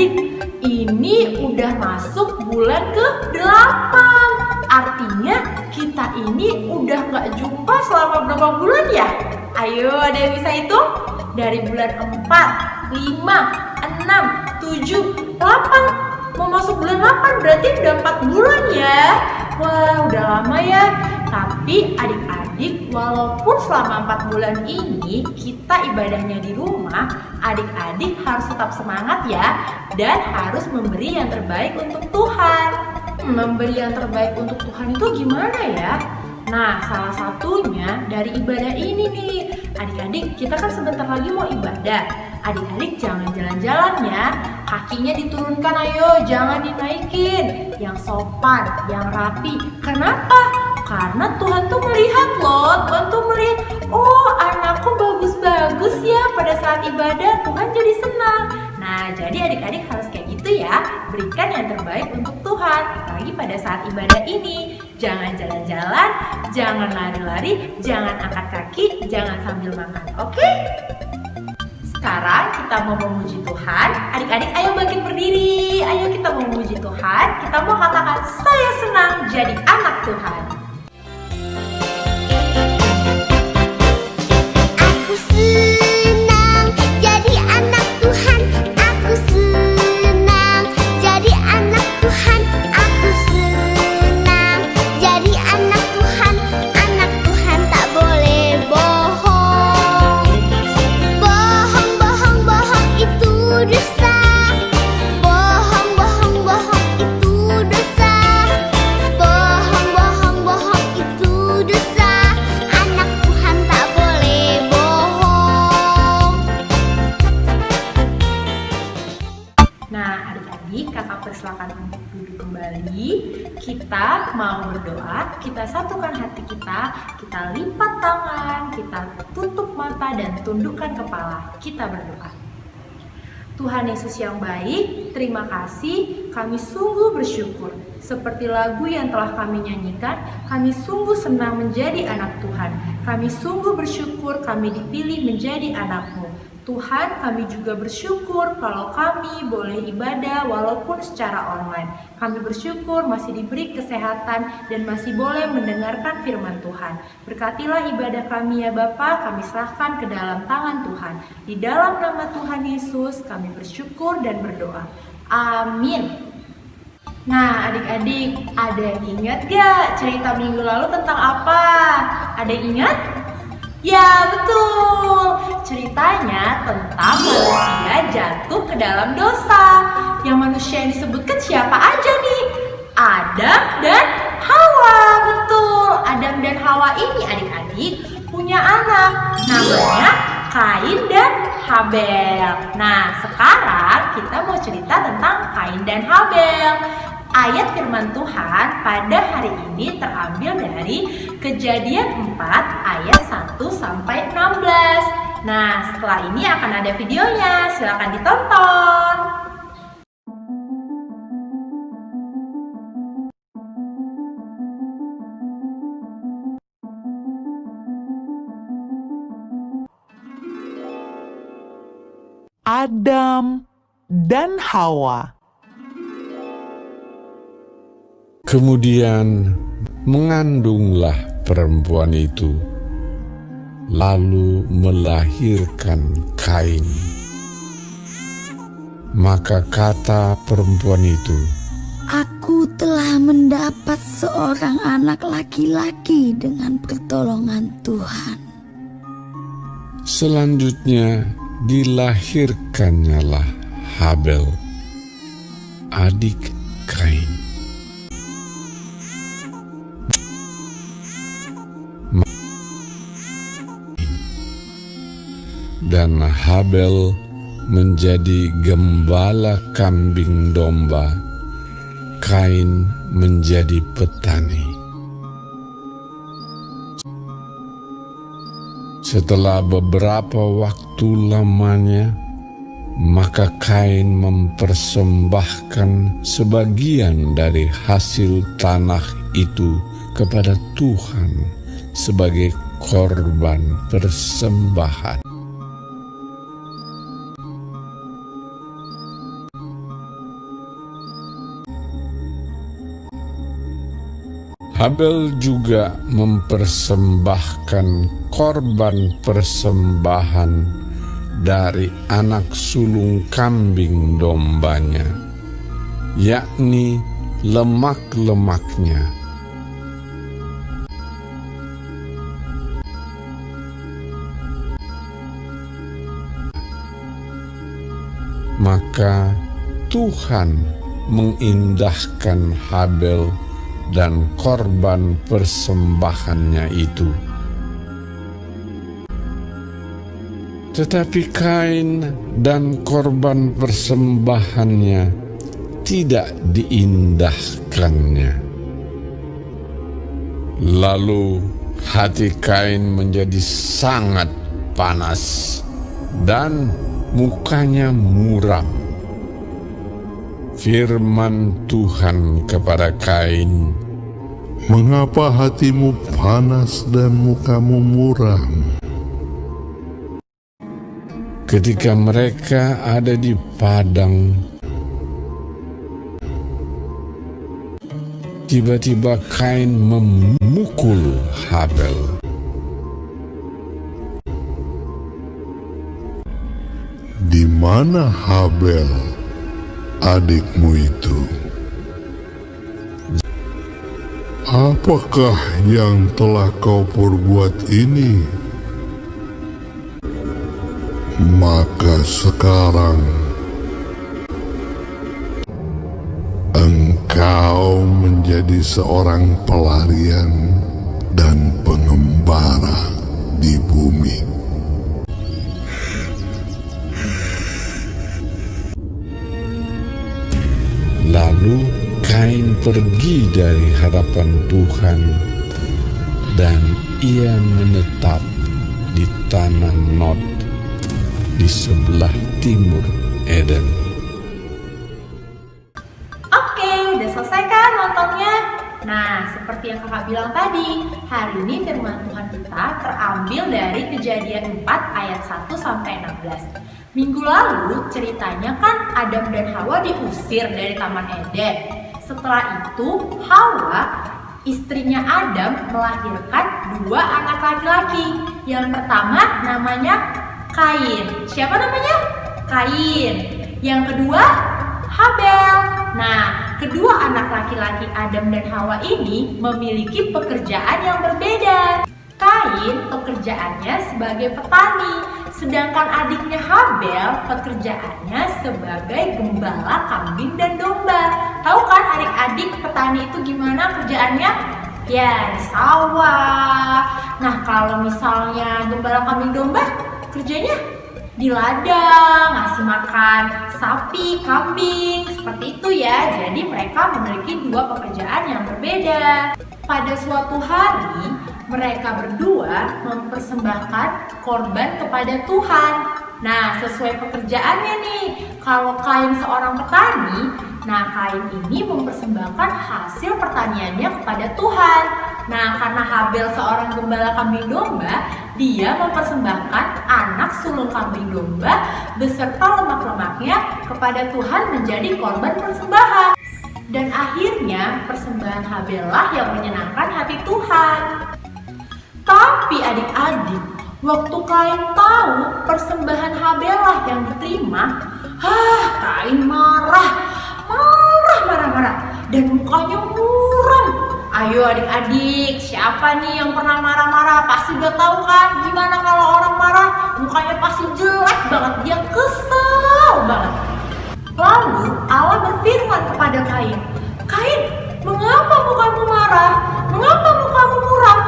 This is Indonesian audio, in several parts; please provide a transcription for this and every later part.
Adik-adik, ini udah masuk bulan ke-8. Artinya kita ini udah gak jumpa selama berapa bulan ya? Ayo, ada yang bisa hitung? Dari bulan 4, 5, 6, 7, 8. Mau masuk bulan 8 berarti udah 4 bulan ya. Wah, udah lama ya. Tapi adik-adik, walaupun selama 4 bulan ini kita ibadahnya di rumah, adik-adik harus tetap semangat ya, dan harus memberi yang terbaik untuk Tuhan. Memberi yang terbaik untuk Tuhan itu gimana ya? Nah, salah satunya dari ibadah ini nih. Adik-adik, kita kan sebentar lagi mau ibadah. Adik-adik jangan jalan-jalan ya. Kakinya diturunkan, ayo, jangan dinaikin. Yang sopan, yang rapi. Kenapa? Karena Tuhan tuh melihat loh. Tuhan tuh melihat, oh anakku bagus-bagus ya. Pada saat ibadah Tuhan jadi senang. Nah, jadi adik-adik harus kayak gitu ya. Berikan yang terbaik untuk Tuhan. Apalagi pada saat ibadah ini. Jangan jalan-jalan, jangan lari-lari, jangan angkat kaki, jangan sambil makan. Oke? Sekarang kita mau memuji Tuhan. Adik-adik ayo bangkit berdiri. Ayo kita mau memuji Tuhan. Kita mau katakan, saya senang jadi anak Tuhan. Aku senang jadi anak Tuhan. Aku senang jadi anak Tuhan. Aku senang jadi anak Tuhan. Anak Tuhan tak boleh bohong. Bohong, bohong, bohong itu dosa. Bohong, bohong, bohong itu dosa. Bohong, bohong, bohong itu dosa. Anak Tuhan tak boleh bohong. Nah, adik-adik, kakak persilakan untuk duduk kembali. Kita mau berdoa, kita satukan hati kita lipat tangan, kita tutup mata dan tundukkan kepala. Kita berdoa. Tuhan Yesus yang baik, terima kasih, kami sungguh bersyukur. Seperti lagu yang telah kami nyanyikan, kami sungguh senang menjadi anak Tuhan. Kami sungguh bersyukur kami dipilih menjadi anak-Mu. Tuhan, kami juga bersyukur kalau kami boleh ibadah walaupun secara online. Kami bersyukur masih diberi kesehatan dan masih boleh mendengarkan firman Tuhan. Berkatilah ibadah kami ya Bapa, kami serahkan ke dalam tangan Tuhan. Di dalam nama Tuhan Yesus kami bersyukur dan berdoa. Amin. Nah, adik-adik, ada yang ingat gak cerita minggu lalu tentang apa? Ada yang ingat? Ya, betul. Ceritanya tentang manusia jatuh ke dalam dosa. Yang manusia yang disebutkan siapa aja nih? Adam dan Hawa. Betul. Adam dan Hawa ini adik-adik punya anak. Namanya Kain dan Habel. Nah, sekarang kita mau cerita tentang Kain dan Habel. Ayat firman Tuhan pada hari ini terambil dari Kejadian 4 ayat 1 sampai 16. Nah, setelah ini akan ada videonya, silakan ditonton. Adam dan Hawa. Kemudian mengandunglah perempuan itu, lalu melahirkan Kain. Maka kata perempuan itu, Aku telah mendapat seorang anak laki-laki dengan pertolongan Tuhan. selanjutnya dilahirkannyalah Habel, adik Kain. Dan Habel menjadi gembala kambing domba, Kain menjadi petani. Setelah beberapa waktu lamanya, maka Kain mempersembahkan sebagian dari hasil tanah itu kepada Tuhan sebagai korban persembahan. Habel juga mempersembahkan korban persembahan dari anak sulung kambing dombanya, yakni lemak-lemaknya. Maka Tuhan mengindahkan Habel dan korban persembahannya itu. Tetapi Kain dan korban persembahannya tidak diindahkannya. Lalu hati Kain menjadi sangat panas dan mukanya muram. Firman Tuhan kepada Kain, "Mengapa hatimu panas dan mukamu muram?" Ketika mereka ada di padang, tiba-tiba Kain memukul Habel. "Di mana Habel, adikmu itu? Apakah yang telah kau perbuat ini? Maka sekarang engkau menjadi seorang pelarian dan pengembara di bumi." Lalu Kain pergi dari hadapan Tuhan dan ia menetap di tanah Nod di sebelah timur Eden. Oke, udah selesai kan nontonnya? Nah, seperti yang kakak bilang tadi, hari ini firman Tuhan kita terambil dari Kejadian 4 ayat 1 sampai 16. Minggu lalu ceritanya kan Adam dan Hawa diusir dari Taman Eden. Setelah itu Hawa, istrinya Adam, melahirkan 2 anak laki-laki. Yang pertama namanya Kain. Siapa namanya? Kain. Yang kedua Habel. Nah, kedua anak laki-laki Adam dan Hawa ini memiliki pekerjaan yang berbeda. Kain pekerjaannya sebagai petani, sedangkan adiknya Habel pekerjaannya sebagai gembala kambing dan domba. Tahu kan adik-adik petani itu gimana kerjaannya? Ya, di sawah. Nah, kalau misalnya gembala kambing domba, kerjanya di ladang, ngasih makan sapi, kambing, seperti itu ya. Jadi mereka memiliki 2 pekerjaan yang berbeda. Pada suatu hari, mereka berdua mempersembahkan korban kepada Tuhan. Nah, sesuai pekerjaannya nih, kalau Kain seorang petani, nah Kain ini mempersembahkan hasil pertaniannya kepada Tuhan. Nah, karena Habel seorang gembala kambing domba, dia mempersembahkan anak sulung kambing domba beserta lemak-lemaknya kepada Tuhan menjadi korban persembahan. Dan akhirnya persembahan Habel lah yang menyenangkan hati Tuhan. Tapi adik-adik, waktu Kain tahu persembahan Habel lah yang diterima, Kain marah, dan mukanya muram. Ayo adik-adik, siapa nih yang pernah marah-marah? Pasti udah tahu kan gimana kalau orang marah, mukanya pasti jelek banget, dia kesel banget. Lalu Allah berfirman kepada Kain, "Kain, mengapa mukamu marah? Mengapa mukamu muram?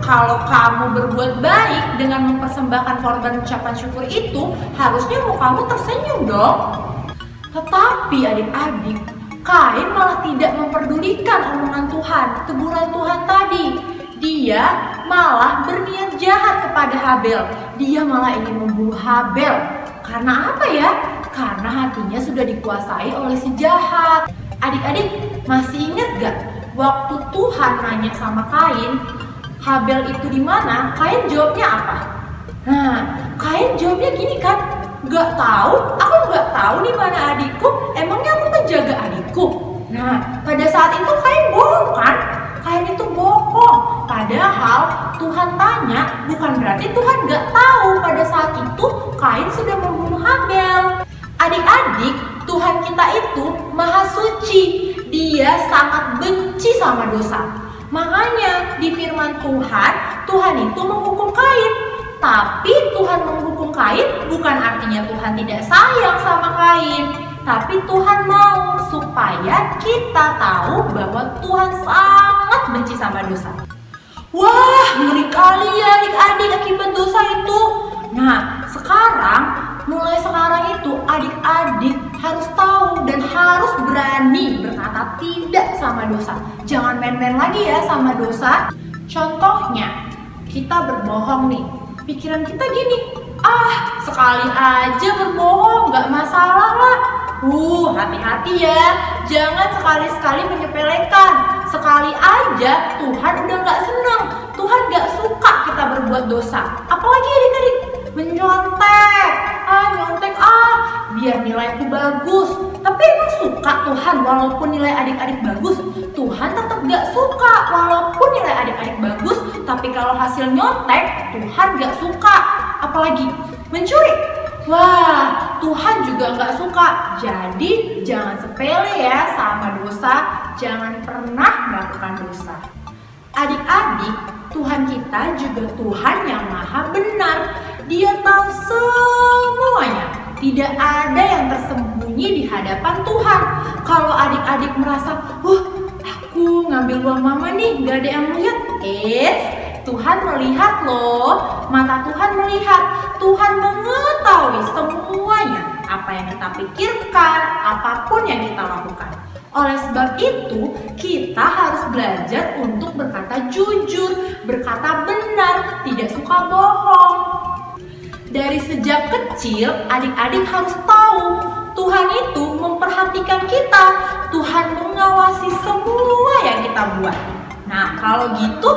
Kalau kamu berbuat baik dengan mempersembahkan korban ucapan syukur itu, harusnya mukamu tersenyum dong." Tetapi adik-adik, Kain malah tidak memperdulikan omongan Tuhan, teguran Tuhan tadi. Dia malah berniat jahat kepada Habel. Dia malah ingin membunuh Habel. Karena apa ya? Karena hatinya sudah dikuasai oleh si jahat. Adik-adik, masih ingat gak waktu Tuhan nanya sama Kain, Habel itu di mana? Kain jawabnya apa? Nah, Kain jawabnya gini kan, "Gak tahu, aku gak tahu nih mana adikku. Emangnya aku menjaga adikku?" Nah, pada saat itu Kain bohong kan? Tuhan tanya, bukan berarti Tuhan gak tahu pada saat itu Kain sudah membunuh Habel. Adik-adik, Tuhan kita itu maha suci. Dia sangat benci sama dosa. Makanya di firman Tuhan, Tuhan itu menghukum Kain. Tapi Tuhan menghukum Kain bukan artinya Tuhan tidak sayang sama Kain. Tapi Tuhan mau supaya kita tahu bahwa Tuhan sangat benci sama dosa. Wah, ngeri kali ya adik-adik akibat dosa itu. Nah, mulai sekarang itu adik-adik harus tahu dan harus berani berkata tidak sama dosa. Jangan main-main lagi ya sama dosa. Contohnya, kita berbohong nih. Pikiran kita gini, sekali aja berbohong, gak masalah lah. Hati-hati ya, jangan sekali-sekali menyepelekan. Sekali aja Tuhan udah gak senang, Tuhan gak suka kita berbuat dosa. Apalagi adik-adik menyontek, biar nilaiku bagus. Tapi emang suka Tuhan walaupun nilai adik-adik bagus? Tuhan tetap gak suka walaupun nilai adik-adik bagus. Tapi kalau hasil nyontek, Tuhan gak suka. Apalagi mencuri. Wah, Tuhan juga gak suka. Jadi jangan sepele ya sama dosa. Jangan pernah melakukan dosa. Adik-adik, Tuhan kita juga Tuhan yang maha benar. Dia tahu semuanya. Tidak ada yang tersembunyi di hadapan Tuhan. Kalau adik-adik merasa, aku ngambil uang mama nih, gak ada yang melihat. Tuhan melihat loh. Mata Tuhan melihat. Tuhan mengetahui semuanya. Apa yang kita pikirkan, apapun yang kita lakukan. Oleh sebab itu, kita harus belajar untuk berkata jujur, berkata benar, tidak suka bohong. Dari sejak kecil, adik-adik harus tahu Tuhan itu memperhatikan kita. Tuhan mengawasi semua yang kita buat. Nah, kalau gitu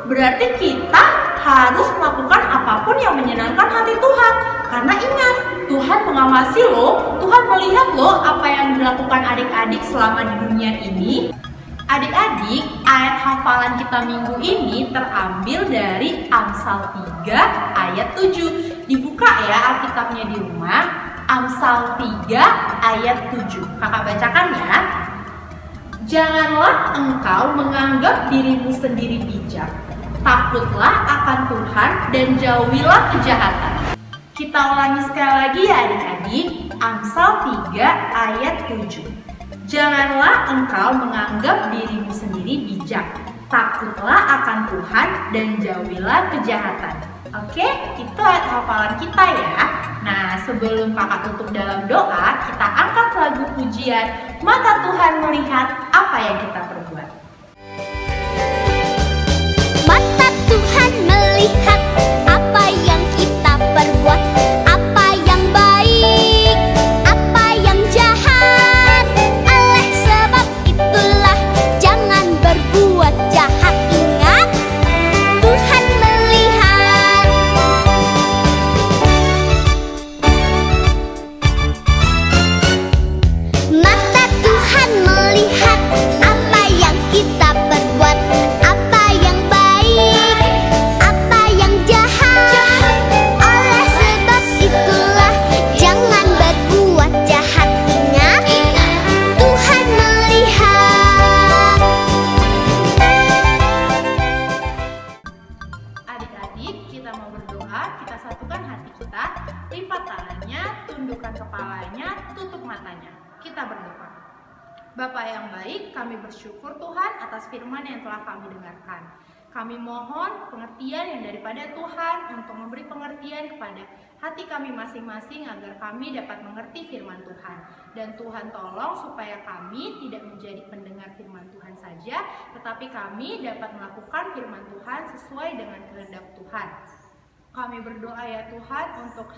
berarti kita harus melakukan apapun yang menyenangkan hati Tuhan. Karena ingat, Tuhan mengawasi loh, Tuhan melihat loh apa yang dilakukan adik-adik selama di dunia ini. Adik-adik, ayat hafalan kita minggu ini terambil dari Amsal 3 ayat 7. Dibuka ya Alkitabnya di rumah. Amsal 3 ayat 7. Kakak bacakan ya. Janganlah engkau menganggap dirimu sendiri bijak. Takutlah akan Tuhan dan jauhilah kejahatan. Kita ulangi sekali lagi ya adik-adik. Amsal 3 ayat 7. Janganlah engkau menganggap dirimu sendiri bijak. Takutlah akan Tuhan dan jauhilah kejahatan. Oke, itu ayat hafalan kita ya. Nah, sebelum kakak tutup dalam doa, kita angkat lagu pujian Mata Tuhan Melihat Apa Yang Kita Perbuat. Mata Tuhan melihat apa yang kita perbuat, apa yang baik, apa yang jahat. Oleh sebab itulah jangan berbuat jahat. Ingat, Tuhan melihat. Mata Tuhan melihat apa yang kita perbuat, apa yang baik, apa yang jahat. Oleh sebab itulah jangan berbuat jahat. Ingat, Tuhan melihat. Adik-adik, kita mau berdoa, kita satukan hati kita, lipat tangannya, tundukkan kepalanya, tutup matanya. Kita berdoa. Bapa yang baik, kami bersyukur Tuhan atas firman yang telah kami dengarkan. Kami mohon pengertian yang daripada Tuhan untuk memberi pengertian kepada hati kami masing-masing agar kami dapat mengerti firman Tuhan. Dan Tuhan tolong supaya kami tidak menjadi pendengar firman Tuhan saja, tetapi kami dapat melakukan firman Tuhan sesuai dengan kehendak Tuhan. Kami berdoa ya Tuhan untuk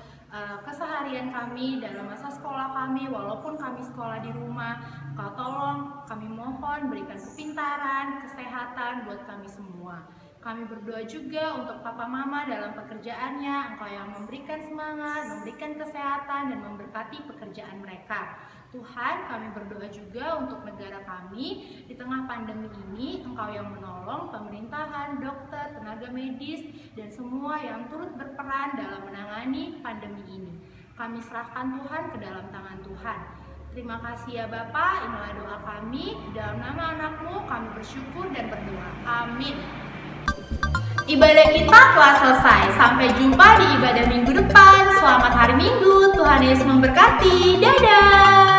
keseharian kami dalam masa sekolah kami, walaupun kami sekolah di rumah. Kau tolong, kami mohon berikan kepintaran, kesehatan buat kami semua. Kami berdoa juga untuk papa mama dalam pekerjaannya, Engkau yang memberikan semangat, memberikan kesehatan, dan memberkati pekerjaan mereka. Tuhan, kami berdoa juga untuk negara kami di tengah pandemi ini, Engkau yang menolong pemerintahan, dokter, tenaga medis, dan semua yang turut berperan dalam menangani pandemi ini. Kami serahkan Tuhan ke dalam tangan Tuhan. Terima kasih ya Bapa, inilah doa kami. Dalam nama anak-Mu kami bersyukur dan berdoa. Amin. Ibadah kita telah selesai. Sampai jumpa di ibadah minggu depan. Selamat hari Minggu. Tuhan Yesus memberkati. Dadah.